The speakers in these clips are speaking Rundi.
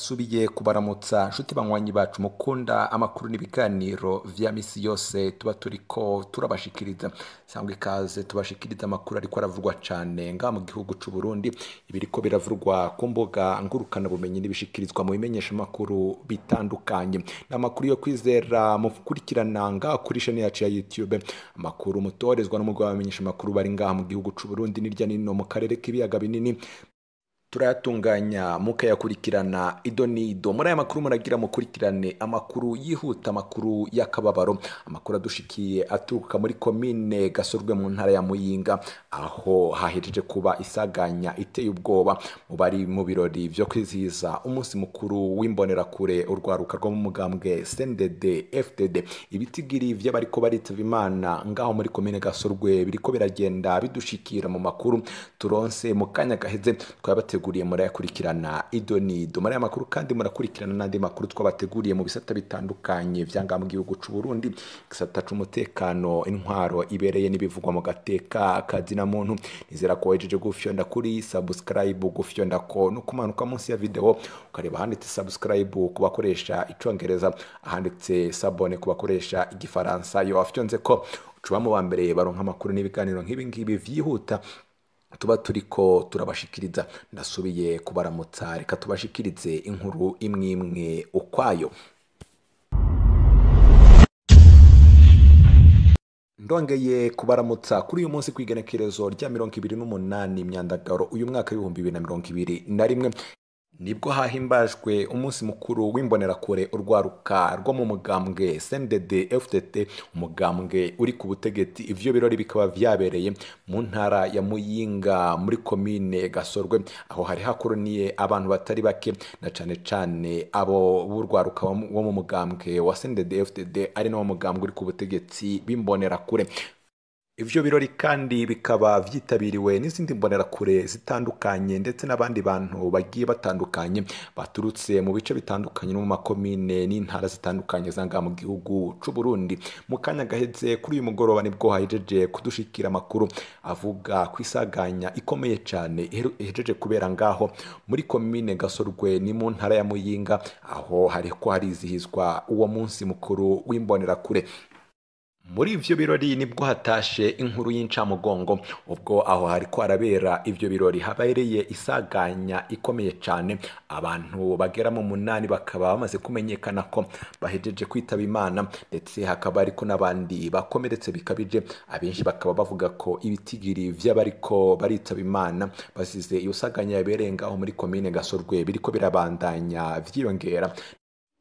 ndasubiye kubaramutsa nshuti banywanyi bacu mukunda amakuru n'ibiganiro vya misi yose tuba turiko turabashikiriza sangwa ikaze tubashikiriza amakuru ariko aravugwa cane nga mu gihugu c'u Burundi ibiriko biravugwa ku mbuga ngurukana bumenyi n'ibishikirizwa mu bimenyesha makuru bitandukanye n'amakuru yo kwizera mukurikirana nga kuri chaîne yacu ya YouTube amakuru mutorezwa n'umugwa wamenyesha makuru bari nga mu gihugu c'u Burundi n'irya nino mu karere k'ibiyaga binini turayatunganya mukayakurikirana idonido muri aya makuru muragira mukurikirane amakuru yihuta amakuru yakababaro amakuru adushikiye aturuka muri komine Gasorwe mu ntara ya Muyinga aho hahejeje kuba isanganya iteye ubwoba mu bari mu birori byo kwizihiza umunsi mukuru w'Imbonrekure urwaruka rwo mu mugambwe CNDD FDD ibitigiri vy'abariko baritava Imana ngaho muri komine Gasorwe biriko biragenda bidushikira mu makuru turonse mu kanya gaheze twabateguriye murayakurikirana idonido muri aya makuru kandi murakurikirana nandi makuru twabateguriye mu bisata bitandukanye vyanga mu gihugu c'u Burundi gisata c'umutekano intwaro ibereye n'ibivugwa mu gateka kazina muntu nizera ko wejeje gufyonda kuri subscribe gufyonda ko no kumanuka munsi ya video ukareba handitse subscribe kubakoresha icongereza ahanditse sabone kubakoresha igifaransa yo afyonze ko ucuba mu bambere baronka amakuru n'ibiganiro nk'ibi ngibi vyihuta tuba turiko turabashikiriza ndasubiye kubaramutsa reka tubashikirize inkuru imwe ukwayo ndongeye kubaramutsa kuri uyu munsi kwigenekerezo rya 28 myandagaro uyu mwaka w'2021 nibwo hahimbajwe umunsi mukuru w'Imbonerakure urwaruka rwo mu mugambwe CNDD FDD umugambwe uri ku butegetsi ivyo birori bikaba vyabereye mu ntara ya Muyinga muri komine Gasorwe aho hari hakoroniye abantu batari bake na cane abo burwaruka wo mu mugambwe wa CNDD FDD ari no mugambwe uri ku butegetsi b'Imbonerakure. Ivyo birori kandi bikaba vyitabiriwe n'izindi mbonerakure zitandukanye ndetse n'abandi bantu bagiye batandukanye baturutse mu bice bitandukanye no mu makomine n'intara zitandukanye zanga mu gihugu c'u Burundi. Mu kanya gaheze kuri uyu mugoroba nibwo hahejeje kudushikira amakuru avuga ku Isanganya ikomeye cane ihejeje kubera ngaho muri komine Gasorwe ni mu ntara ya Muyinga aho hariko harizihizwa uwo munsi mukuru w'Imbonerakure. Muri ivyo birori nibwo hatashe inkuru y'incamugongo ubwo aho hariko arabera ivyo birori habereye isanganya ikomeye cane abantu bagera mu 8 bakaba bamaze kumenyekana ko bahejeje kwitaba Imana ndetse hakaba ariko nabandi bakomeretse bikabije abenshi bakaba bavuga ko ibitigiri vy'abariko baritaba Imana basize iyo saganya yabereye ngaho muri komine Gasorwe biriko birabandanya vyiyongera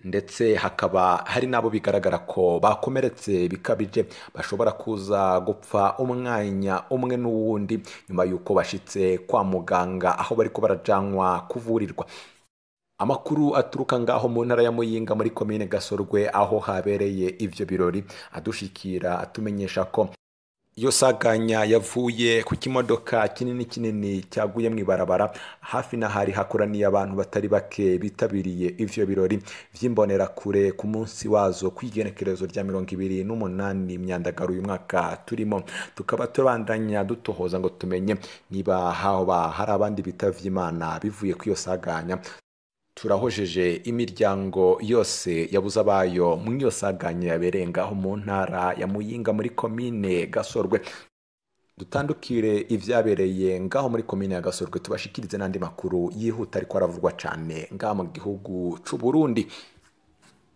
ndetse hakaba hari nabo bigaragara ko bakomeretse bikabije bashobora kuza gupfa umwanya umwe n'uwundi nyuma yuko bashitse kwa muganga aho bariko barajanwa kuvurirwa. Amakuru aturuka ngaho mu ntara ya Muyinga muri komine Gasorwe aho habereye ivyo birori adushikira atumenyesha ko iyo saganya yavuye ku kimodoka kinini cyaguye mu ibarabara hafi na hari hakoraniye abantu batari bake bitabiriye ivyo birori vy'Imbonerakure ku munsi wazo kwigenekerezo rya 28 myandagaro uyu mwaka turimo tukaba turandanya dutohoza ngo tumenye niba haba hari abandi bitavye Imana bivuye ku iyo saganya. Turahojeje imiryango yose yabuze abayo mu iyo saganya yaberengaho mu ntara ya Muyinga muri komine Gasorwe. Dutandukire ivyabereye ngaho muri komine ya Gasorwe tubashikirize nandi makuru yihuta ariko aravugwa cane ngaho mu gihugu c'u Burundi.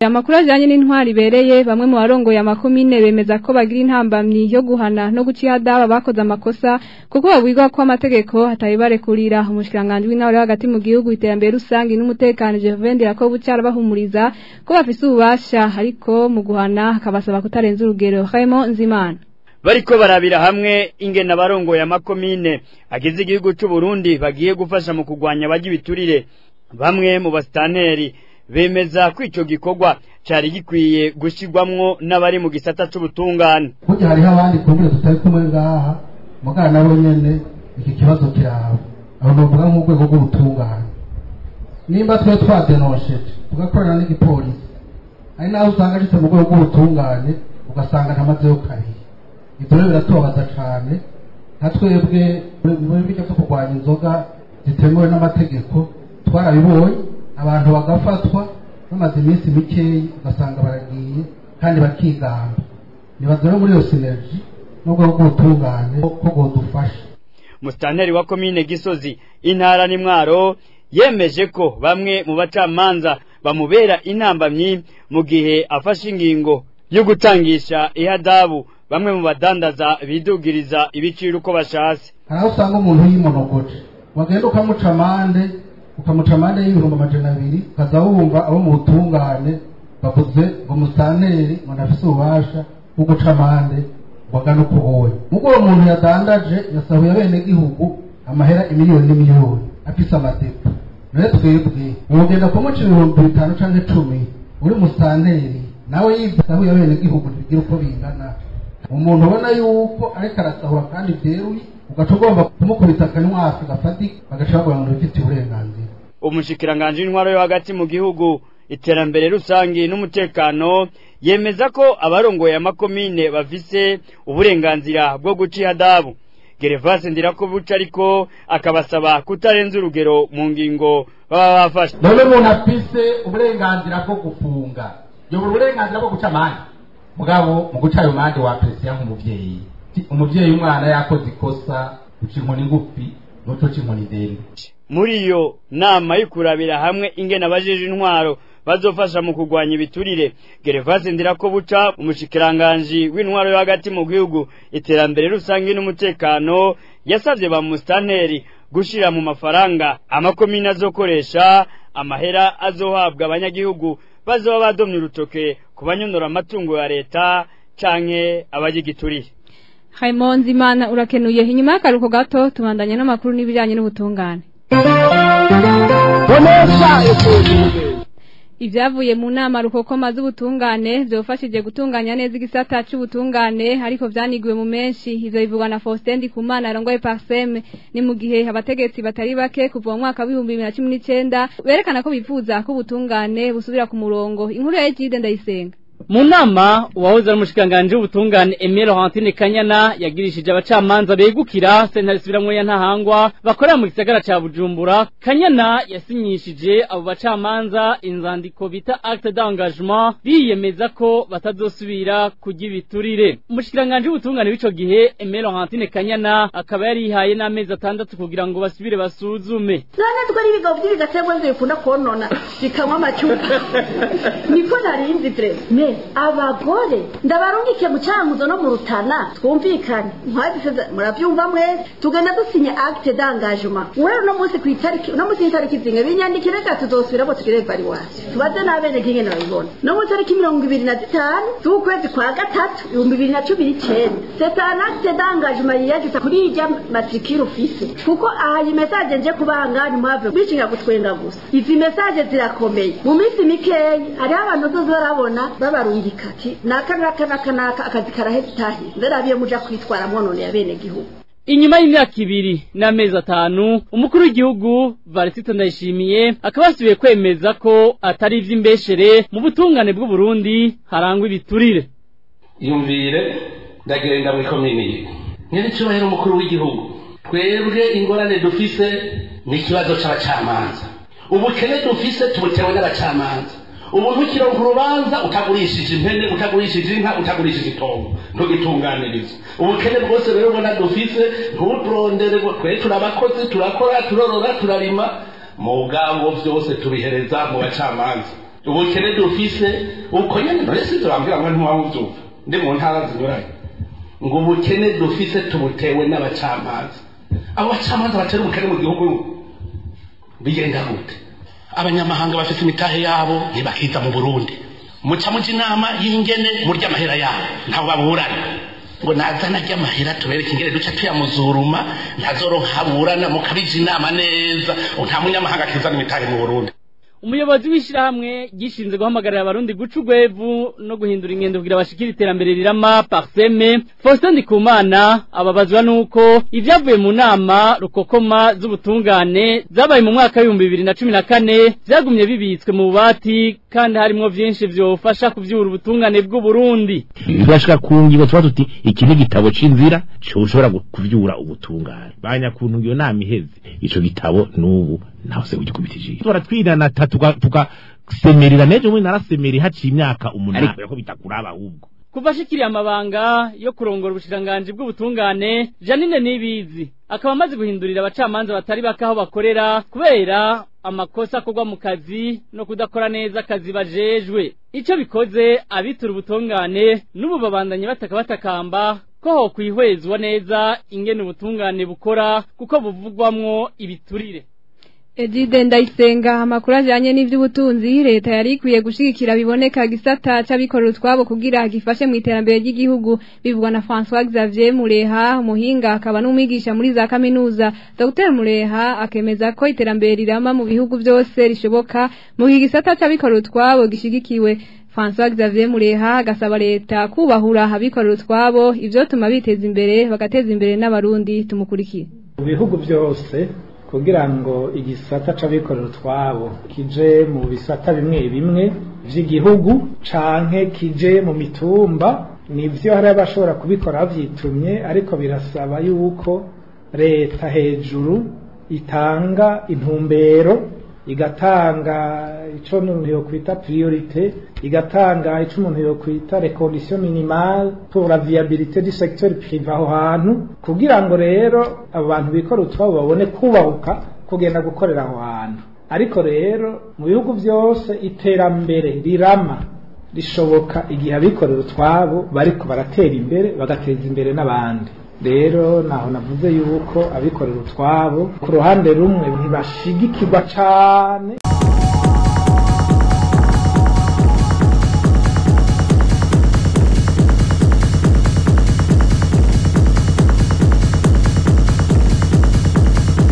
Amakuru ajanye n'intwari ibereye bamwe mu barongoye amakomine bemeza ko bagira intambamyi yo guhana no guciyadaba bakoze amakosa kuko babwirwa ko amategeko atabibarekurira. Umushikiranganje w'intwari hagati mu gihugu iterambere rusangi n'umutekano Jevendera ko bucara bahumuriza ko bafise ububasha ariko mu guhana akabasaba kutarenza urugero. Raymond Nzimana bariko barabira hamwe ingene abarongoye amakomine agize igihugu c'u Burundi bagiye gufasha mu kugwanya abaji biturire. Bamwe mu bastaneri bemeza ko ico gikorwa cari gikwiye gushigwamwo n'abari mu gisata c'ubutungane. Burya hariho abandi kumbure tutari kumwe ngaha mugana nabo nyene iki kibazo kiraho abo bavuga mu rwego rw'ubutungane nimba twe twadenosheje tugakorana n'igipolisi ari naho usanga gitse mu rwego rw'ubutungane ugasanga ntamazeyo kabiri. Ivyo rero biratubabaza cane nka twebwe muri byo kurwanya inzoga zitemewe n'amategeko twarabibonye abantu bagafatwa bamaze iminsi mikeyi ugasanga baragiye kandi bakigamba. Nibaza rero muri iyo synergy n'ubwo bw'ubutungane ko bwodufasha. Musitanteri wa komine Gisozi intara ni Mwaro yemeje ko bamwe mu bacamanza bamubera intambamyi mu gihe afashe ingingo yo gutangisha ihadabu bamwe mu badandaza bidugiriza ibiciro uko bashatse. Aho usanga umuntu yimonogoje wagenda ukamuca amande y'ibihumbi 200 ukaza wumva abo mu butungane bavuze ngo musitanteri ngo ndafise ububasha bwo guca amande wagana ukuboye. Mugo uwo muntu yadandaje yasahuye abene gihugu amahera imiliyoni n'imiliyoni afise amadepo. None twebwe ugenda kumuca ibihumbi 5 canke 10 uri musitanteri nawe yisahuye abene gihugu bigira uko bingana. Umuntu ubona yuko ariko arasahura kandi byeruye ugaca ugomba kumukubita akanwafi gafatika bagaca bavuga ngo bifitiye uburenganzira. Umushikiranganje w'intwaro yo hagati mu gihugu iterambere rusangi n'umutekano yemeza ko abarongoye amakomine bafise uburenganzira bwo guca ihadabu. Gervase Ndirakobuca ariko akabasaba kutarenza urugero mu ngingo baba bafashe. None umuntu afise uburenganzira bwo gufunga yoba uburenganzira bwo guca amande mugabo mu guca ayo mande wa presiya nk'umuvyeyi. Umuvyeyi umwana yakoze ikosa uca inkoni ngufi n'uco inkoni ndende. Muri iyo nama yikurabira hamwe ingene abajeje intwaro bazofasha mu kugwanya ibiturire, Gervase Ndirakobuca umushikiranganje w'intwaro yo hagati mu gihugu iterambere rusangi n'umutekano yasavye ba musitanteri gushira mu mafaranga amakomine azokoresha amahera azohabwa abanyagihugu bazoba badomye urutoke kubanyonora amatungo ya leta canke abagigiturire. Raymond Zimana urakenuye. Inyuma y'akaruko gato tubandanye n'amakuru n'ibijanye n'ubutungane. Ivyavuye mu nama rukokoma z'ubutungane vyofashije gutunganya neza igisata c'ubutungane ariko vyanigiwe mu menshi. Ivyo bivugwa na Faustin Ndikumana arongoye Parseme. Ni mu gihe abategetsi batari bake kuva mu mwaka wa 2019 berekana ko bifuza ko ubutungane busubira ku murongo. Inkuru ya Ejide Ndayisenga. Mu nama uwahoze ari umushikiranganje w'ubutungane Imiryango Kanyana yagirishije abacamanza begukira sentare Ipfiriyemwo ya Ntahangwa bakorera mu gisagara ca Bujumbura. Kanyana yasinyishije abo bacamanza inzandiko bita acte d'engagement biyemeza ko batazosubira kujya ibiturire. Umushikiranganje w'ubutungane w'ico gihe Imiryango Kanyana akaba yari yihaye n'amezi 6 kugira ngo basubire basuzume. None twari bigabo by'ibigatemwe bifuna konona bikamwa amacupa niko narinzi tre abagore ndabarungike mu cyanguzo no mu Rutana twumvikane ntwagise murabyumva mwese tugenda dusinya acte d'engagement wewe no munsi ku itariki no munsi itariki zinge binyandikire gato tuzosubira bo tugire bari wacu tubaze nabene kinge nabibona no munsi itariki 25 z'ukwezi kwa gatatu 2019 c'est un acte d'engagement yagize kuri ijya matricule office kuko aha message nje kubangana mwave bishinga gutwenga gusa izi message zirakomeye mu minsi mikeyi hari abantu tuzorabona barungikati nakanaka akazi karahetahi ndarabiye muja kwitwara monone ya bene gihugu. Inyuma y'imyaka 2 n'amezi 5 umukuru w'igihugu Varisito Ndayishimiye akabasubiye kwemeza ko atari ivy'imbeshere mu butungane bw'u Burundi harangwa ibiturire. Yumvire ndagenda muri komini nyene cyubahiro umukuru w'igihugu twebwe ingorane dufise ni kibazo c'abacamanza ubukene dufise tubutewe n'abacamanza umuntu ukironka urubanza utagurishije impene utagurishije inka utagurishije itongo ntugitunganiriza ubukene bwose rero ubona dufise ntuturondere twe turabakozi turakora turorora turarima mu bwango byose tubihereza mu bacamanza ubukene dufise uko nyene nose turambira ngo ntiwamuvyumva ndi mu ntara zinyuranye ngo ubukene dufise tubutewe n'abacamanza abo bacamanza batera ubukene mu gihugu bigenda gute abanyamahanga bafite imitahe yabo ntibakiza mu Burundi muca mu inama y'ingene murya amahera yabo ntaho baburana ngo nazana ry'amahera tubereke ingene duca tuyamuzuruma ntazoronka haburana mukabije inama neza nta munyamahanga kizana imitahe mu Burundi. Umuyobozi w'ishirahamwe gishinze guhamagarira abarundi guca ugwevu no guhindura ingendo kugira bashikira iterambere rirama Parseme. Faustin Ndikumana ababazwa nuko ivyavuye mu nama rukokoma z'ubutungane zabaye mu mwaka wa 2014 vyagumye bibitswe mu bubati kandi harimo vyinshi vyofasha kuvyura ubutungane bw'u Burundi. Bashaka kungigo twa tuti iki ni gitabo c'inzira cyo ushobora kuvyura ubutungane. Banya kuntu iyo nama iheze ico gitabo nubu naho se ugikubitije turatwirana tugasemerera nejo muri narasemeri haciye imyaka 8 yako bitakuraba ahubwo kuva ashikiriye amabanga yo kurongora ubushiranganje bw'ubutungane Janine Nibizi akaba amaze guhindurira abacamanza batari bakaho bakorera kubera amakosa akorwa mu kazi no kudakora neza akazi bajejwe ico bikoze abitura ubutungane n'ubu babandanye batakamba ko ho kwihwezwa neza ingene ubutungane bukora kuko buvugwamwo ibiturire. Edide Ndayisenga amakuru ajanye n'ivy'ubutunzi leta yari ikwiye gushigikira biboneka gisata c'abikorera utwabo kugira gifashe mu iterambere ry'igihugu bivugwa na François Xavier Mureha umuhinga akaba n'umwigisha muri za kaminuza. Dr Mureha akemeza ko iterambere rirama mu bihugu byose rishoboka mu gisata c'abikorera utwabo gishigikiwe. François Xavier Mureha agasaba leta kubahura abikorera utwabo ivyo tuma biteza imbere bagateza imbere n'abarundi tumukurikira. Mu bihugu byose kugira ngo igisata c'abikorera utwabo kije mu bisata bimwe vy'igihugu canke kije mu mitumba nivyo hari abashobora kubikora bavyitumye ariko birasaba yuko leta hejuru itanga intumbero igatanga ico umuntu yokwita priorité igatanga ico umuntu yokwita les conditions minimales pour la viabilité du secteur privé aho hantu kugira ngo rero abantu bikora utwabo babone kubahuka kugenda gukorera aho hantu ariko rero mu bihugu byose iterambere rirama rishoboka igihe abikorera utwabo bariko baratera imbere bagateza imbere n'abandi rero naho navuze yuko abikorera utwabo ku ruhande rumwe ntibashigikirwa cane